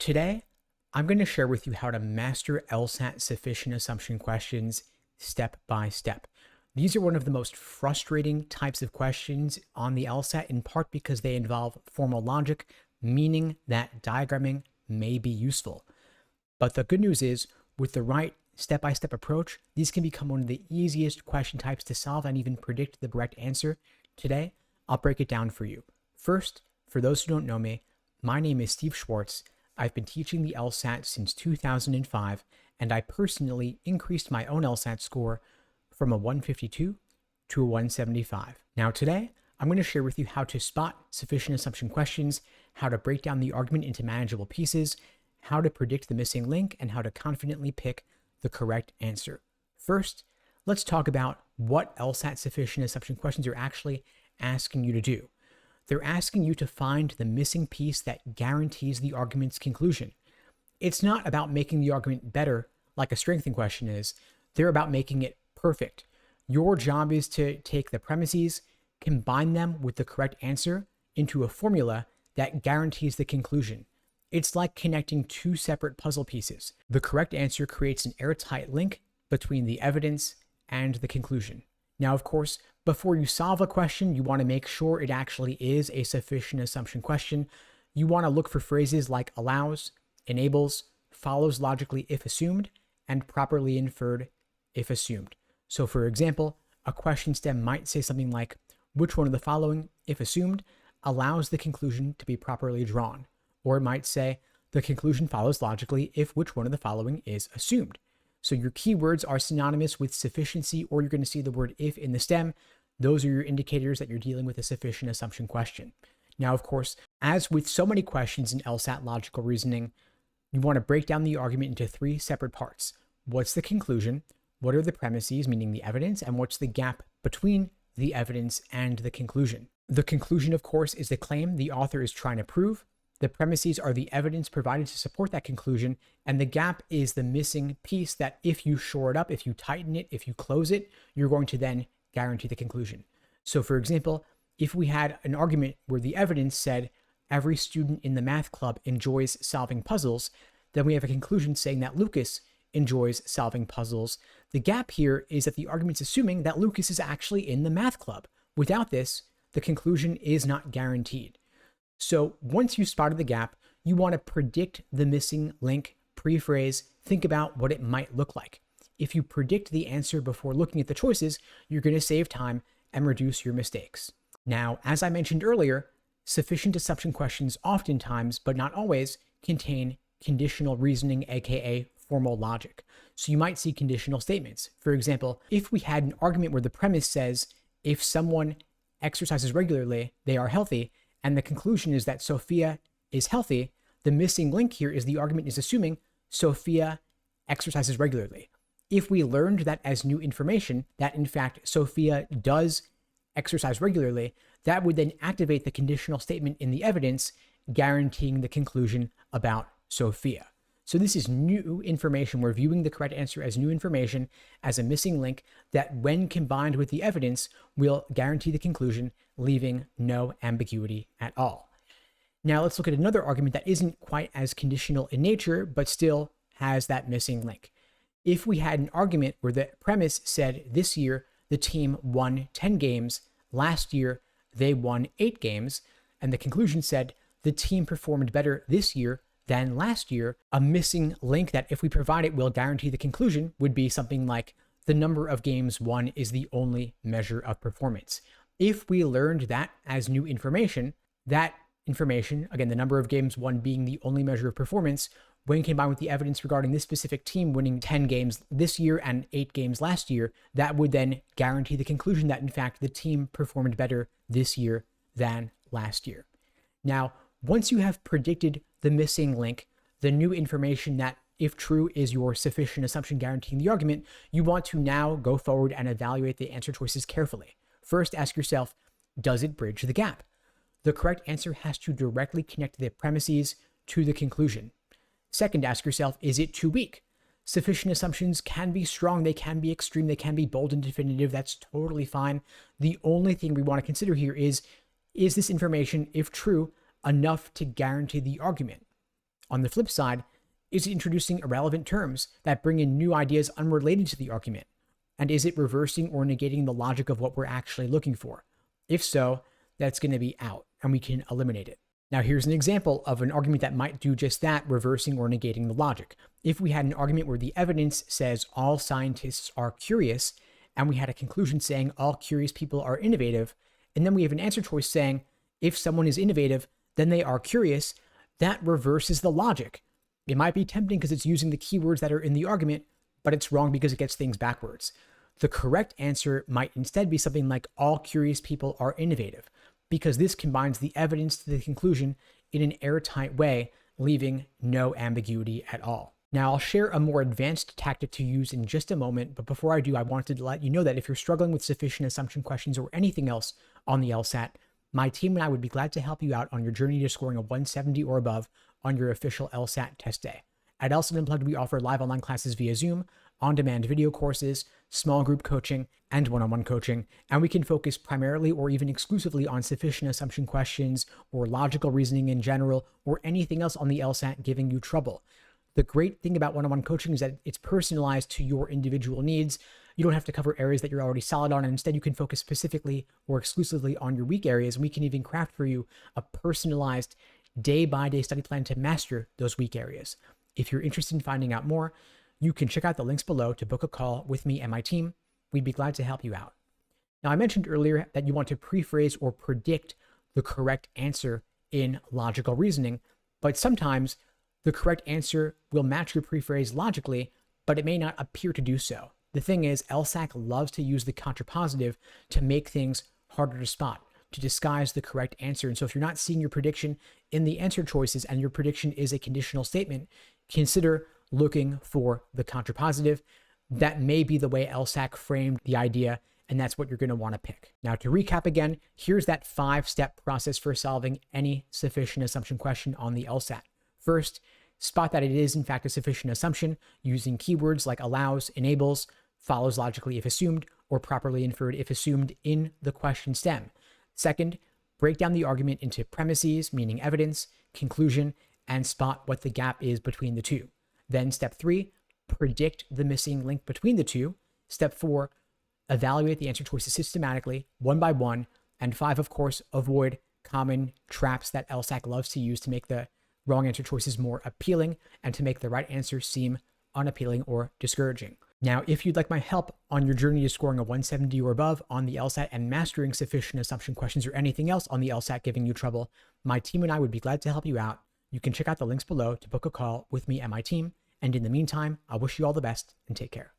Today, I'm going to share with you how to master LSAT sufficient assumption questions step by step. These are one of the most frustrating types of questions on the LSAT, in part because they involve formal logic, meaning that diagramming may be useful. But the good news is, with the right step-by-step approach, these can become one of the easiest question types to solve and even predict the correct answer. Today, I'll break it down for you. First, for those who don't know me, my name is Steve Schwartz. I've been teaching the LSAT since 2005, and I personally increased my own LSAT score from a 152 to a 175. Now today, I'm going to share with you how to spot sufficient assumption questions, how to break down the argument into manageable pieces, how to predict the missing link, and how to confidently pick the correct answer. First, let's talk about what LSAT sufficient assumption questions are actually asking you to do. They're asking you to find the missing piece that guarantees the argument's conclusion. It's not about making the argument better like a strengthening question is. They're about making it perfect. Your job is to take the premises, combine them with the correct answer into a formula that guarantees the conclusion. It's like connecting two separate puzzle pieces. The correct answer creates an airtight link between the evidence and the conclusion. Now, of course, before you solve a question, you want to make sure it actually is a sufficient assumption question. You want to look for phrases like allows, enables, follows logically if assumed, and properly inferred if assumed. So for example, a question stem might say something like, which one of the following, if assumed, allows the conclusion to be properly drawn? Or it might say, the conclusion follows logically if which one of the following is assumed. So your keywords are synonymous with sufficiency, or you're going to see the word if in the stem. Those are your indicators that you're dealing with a sufficient assumption question. Now, of course, as with so many questions in LSAT logical reasoning, you want to break down the argument into three separate parts. What's the conclusion? What are the premises, meaning the evidence? And what's the gap between the evidence and the conclusion? The conclusion, of course, is the claim the author is trying to prove. The premises are the evidence provided to support that conclusion, and the gap is the missing piece that if you shore it up, if you tighten it, if you close it, you're going to then guarantee the conclusion. So for example, if we had an argument where the evidence said every student in the math club enjoys solving puzzles, then we have a conclusion saying that Lucas enjoys solving puzzles. The gap here is that the argument's assuming that Lucas is actually in the math club. Without this, the conclusion is not guaranteed. So once you spotted the gap, you want to predict the missing link, pre-phrase, think about what it might look like. If you predict the answer before looking at the choices, you're going to save time and reduce your mistakes. Now, as I mentioned earlier, sufficient assumption questions oftentimes, but not always, contain conditional reasoning, aka formal logic. So you might see conditional statements. For example, if we had an argument where the premise says, if someone exercises regularly, they are healthy, and the conclusion is that Sophia is healthy, the missing link here is the argument is assuming Sophia exercises regularly. If we learned that as new information, that in fact Sophia does exercise regularly, that would then activate the conditional statement in the evidence, guaranteeing the conclusion about Sophia. So this is new information. We're viewing the correct answer as new information, as a missing link that when combined with the evidence will guarantee the conclusion, leaving no ambiguity at all. Now let's look at another argument that isn't quite as conditional in nature, but still has that missing link. If we had an argument where the premise said this year the team won 10 games, last year they won 8 games, and the conclusion said the team performed better this year than last year, a missing link that if we provide it will guarantee the conclusion would be something like the number of games won is the only measure of performance. If we learned that as new information, that information, again, the number of games won being the only measure of performance, when combined with the evidence regarding this specific team winning 10 games this year and 8 games last year, that would then guarantee the conclusion that in fact the team performed better this year than last year. Now, once you have predicted the missing link, the new information that, if true, is your sufficient assumption guaranteeing the argument, you want to now go forward and evaluate the answer choices carefully. First, ask yourself, does it bridge the gap? The correct answer has to directly connect the premises to the conclusion. Second, ask yourself, is it too weak? Sufficient assumptions can be strong, they can be extreme, they can be bold and definitive. That's totally fine. The only thing we want to consider here is this information, if true, enough to guarantee the argument? On the flip side, is it introducing irrelevant terms that bring in new ideas unrelated to the argument? And is it reversing or negating the logic of what we're actually looking for? If so, that's going to be out and we can eliminate it. Now, here's an example of an argument that might do just that, reversing or negating the logic. If we had an argument where the evidence says all scientists are curious, and we had a conclusion saying all curious people are innovative, and then we have an answer choice saying if someone is innovative, then they are curious, that reverses the logic. It might be tempting because it's using the keywords that are in the argument, but it's wrong because it gets things backwards. The correct answer might instead be something like all curious people are innovative, because this combines the evidence to the conclusion in an airtight way, leaving no ambiguity at all. Now, I'll share a more advanced tactic to use in just a moment, but before I do, I wanted to let you know that if you're struggling with sufficient assumption questions or anything else on the LSAT, my team and I would be glad to help you out on your journey to scoring a 170 or above on your official LSAT test day. At LSAT Unplugged, we offer live online classes via Zoom, on-demand video courses, small group coaching, and one-on-one coaching, and we can focus primarily or even exclusively on sufficient assumption questions or logical reasoning in general or anything else on the LSAT giving you trouble. The great thing about one-on-one coaching is that it's personalized to your individual needs. You don't have to cover areas that you're already solid on, and instead you can focus specifically or exclusively on your weak areas. And we can even craft for you a personalized day-by-day study plan to master those weak areas. If you're interested in finding out more, you can check out the links below to book a call with me and my team. We'd be glad to help you out. Now, I mentioned earlier that you want to pre-phrase or predict the correct answer in logical reasoning, but sometimes the correct answer will match your pre-phrase logically, but it may not appear to do so. The thing is, LSAC loves to use the contrapositive to make things harder to spot, to disguise the correct answer. And so if you're not seeing your prediction in the answer choices and your prediction is a conditional statement, consider looking for the contrapositive. That may be the way LSAC framed the idea, and that's what you're going to want to pick. Now, to recap again, here's that 5-step process for solving any sufficient assumption question on the LSAT. First, spot that it is in fact a sufficient assumption using keywords like allows, enables, follows logically if assumed, or properly inferred if assumed in the question stem. Second, break down the argument into premises, meaning evidence, conclusion, and spot what the gap is between the two. Then step 3, predict the missing link between the two. Step 4, evaluate the answer choices systematically, one by one. And 5, of course, avoid common traps that LSAC loves to use to make the wrong answer choices more appealing and to make the right answer seem unappealing or discouraging. Now, if you'd like my help on your journey to scoring a 170 or above on the LSAT and mastering sufficient assumption questions or anything else on the LSAT giving you trouble, my team and I would be glad to help you out. You can check out the links below to book a call with me and my team. And in the meantime, I wish you all the best and take care.